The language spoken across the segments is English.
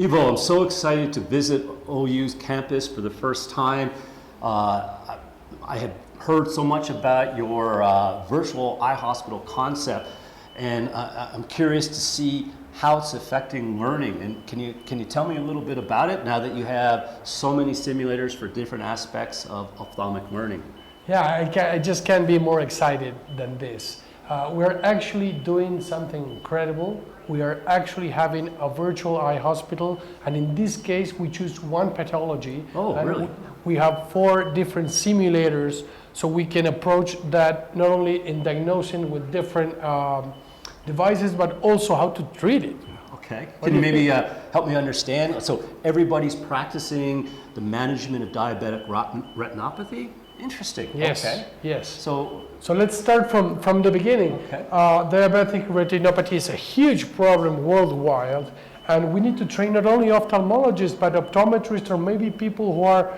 Ivo, I'm so excited to visit OU's campus for the first time. I had heard so much about your virtual eye hospital concept, and I'm curious to see how it's affecting learning. And can you tell me a little bit about it now that you have so many simulators for different aspects of ophthalmic learning? Yeah, I just can't be more excited than this. We're actually doing something incredible. We are actually having a virtual eye hospital, and in this case, we choose one pathology. Oh, really? We have 4 different simulators, so we can approach that not only in diagnosing with different devices, but also how to treat it. Okay. Can you maybe help me understand? So everybody's practicing the management of diabetic retinopathy? Interesting. Yes. Okay. Yes. So let's start from the beginning. Okay. Diabetic retinopathy is a huge problem worldwide, and we need to train not only ophthalmologists but optometrists, or maybe people who are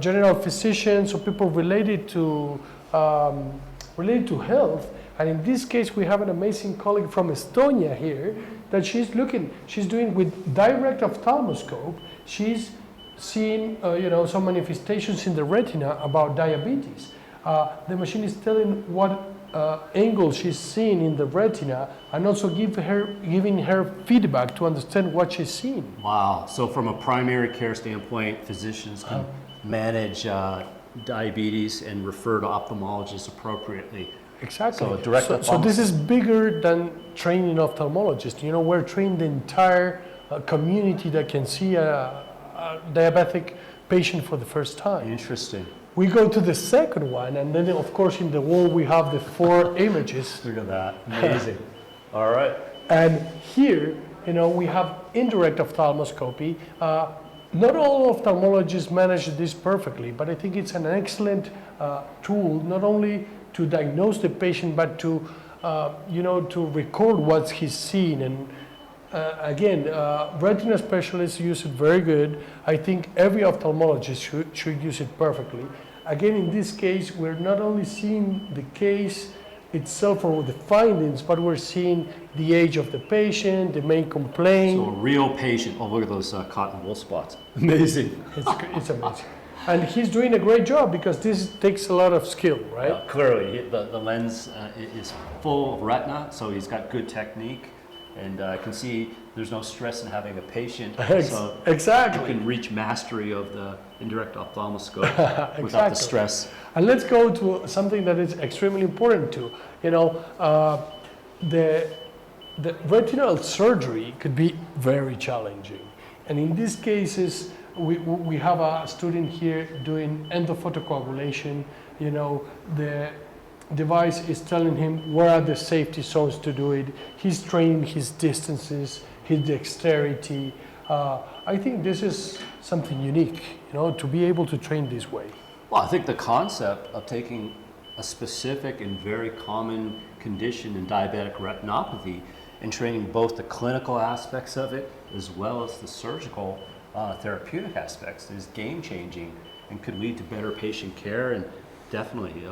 general physicians or people related to health. And in this case, we have an amazing colleague from Estonia here that she's doing with direct ophthalmoscope. She's seeing some manifestations in the retina about diabetes. The machine is telling what angle she's seeing in the retina, and also giving her feedback to understand what she's seeing. wow. So from a primary care standpoint, physicians can manage diabetes and refer to ophthalmologists appropriately. Exactly. So direct So this is bigger than training ophthalmologists. We're training the entire community that can see a diabetic patient for the first time. Interesting. We go to the second one, and then of course in the wall we have the 4 images. Look at that. Amazing. All right. And here, we have indirect ophthalmoscopy. Not all ophthalmologists manage this perfectly, but I think it's an excellent tool, not only to diagnose the patient, but to record what he's seeing. And again, retina specialists use it very good. I think every ophthalmologist should use it perfectly. Again, in this case, we're not only seeing the case itself or the findings, but we're seeing the age of the patient, the main complaint. So a real patient. Oh, look at those cotton wool spots. Amazing. It's amazing. And he's doing a great job, because this takes a lot of skill, right? Clearly, the lens is full of retina, so he's got good technique. And I can see there's no stress in having a patient. So Exactly. you can reach mastery of the indirect ophthalmoscope without the stress. And let's go to something that is extremely important too. The retinal surgery could be very challenging. And in these cases, we have a student here doing endophotocoagulation. The device is telling him where are the safety zones to do it. He's training his distances, his dexterity. I think this is something unique, to be able to train this way. Well, I think the concept of taking a specific and very common condition in diabetic retinopathy and training both the clinical aspects of it as well as the surgical therapeutic aspects is game-changing and could lead to better patient care, and definitely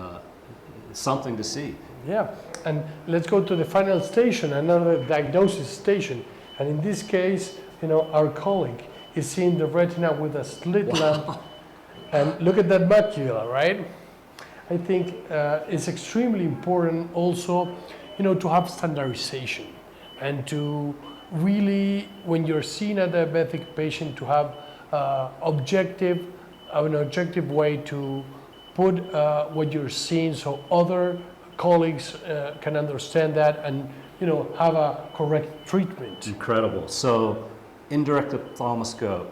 something to see. Yeah, and let's go to the final station, another diagnosis station. And in this case, our colleague is seeing the retina with a slit lamp. And look at that macula, right? I think it's extremely important also, to have standardization, and to really, when you're seeing a diabetic patient, to have an objective way to put what you're seeing, so other colleagues can understand that and have a correct treatment. Incredible. So indirect ophthalmoscope,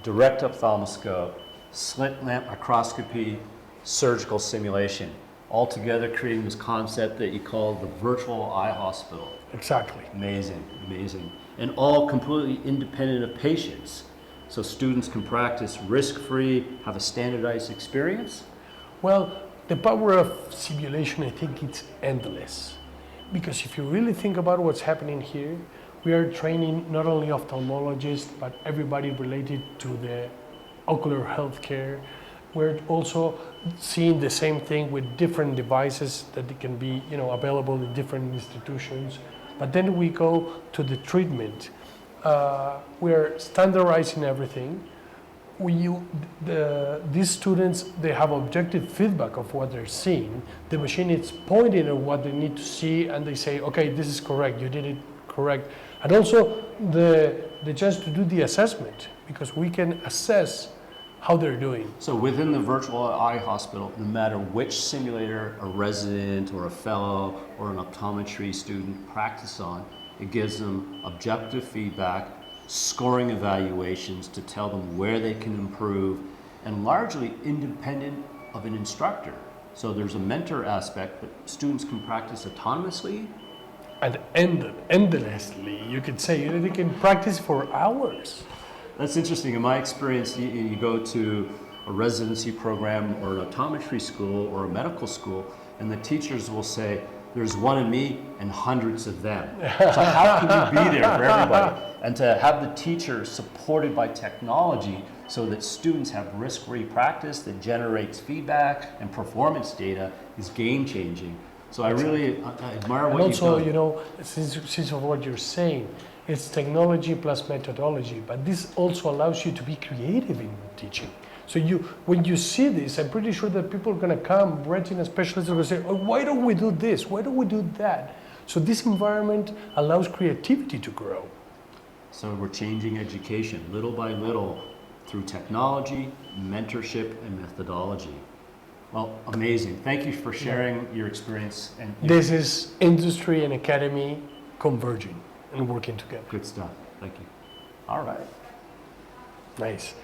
direct ophthalmoscope, slit lamp microscopy, surgical simulation, all together creating this concept that you call the virtual eye hospital. Exactly. Amazing, amazing. And all completely independent of patients. So students can practice risk-free, have a standardized experience. Well, the power of simulation, I think it's endless. Because if you really think about what's happening here, we are training not only ophthalmologists, but everybody related to the ocular healthcare. We're also seeing the same thing with different devices that can be, available in different institutions. But then we go to the treatment. we're standardizing everything. These students, they have objective feedback of what they're seeing. The machine is pointing at what they need to see, and they say, okay, this is correct, you did it correct. And also the chance to do the assessment, because we can assess how they're doing. So within the virtual eye hospital, no matter which simulator a resident or a fellow or an optometry student practice on, it gives them objective feedback, scoring evaluations to tell them where they can improve, and largely independent of an instructor. So there's a mentor aspect, but students can practice autonomously. And endlessly, you could say, they can practice for hours. That's interesting. In my experience, you go to a residency program or an optometry school or a medical school, and the teachers will say, there's one of me and hundreds of them. So how can you be there for everybody? And to have the teacher supported by technology so that students have risk-free practice that generates feedback and performance data is game-changing. So I really admire what you've done. And also, you know, since of what you're saying, it's technology plus methodology, but this also allows you to be creative in teaching. So when you see this, I'm pretty sure that people are going to come, retina specialists are going to say, oh, why don't we do this? Why don't we do that? So this environment allows creativity to grow. So we're changing education little by little through technology, mentorship, and methodology. Well, amazing. Thank you for sharing your experience. And This is industry and academy converging and working together. good stuff. Thank you. All right. Nice.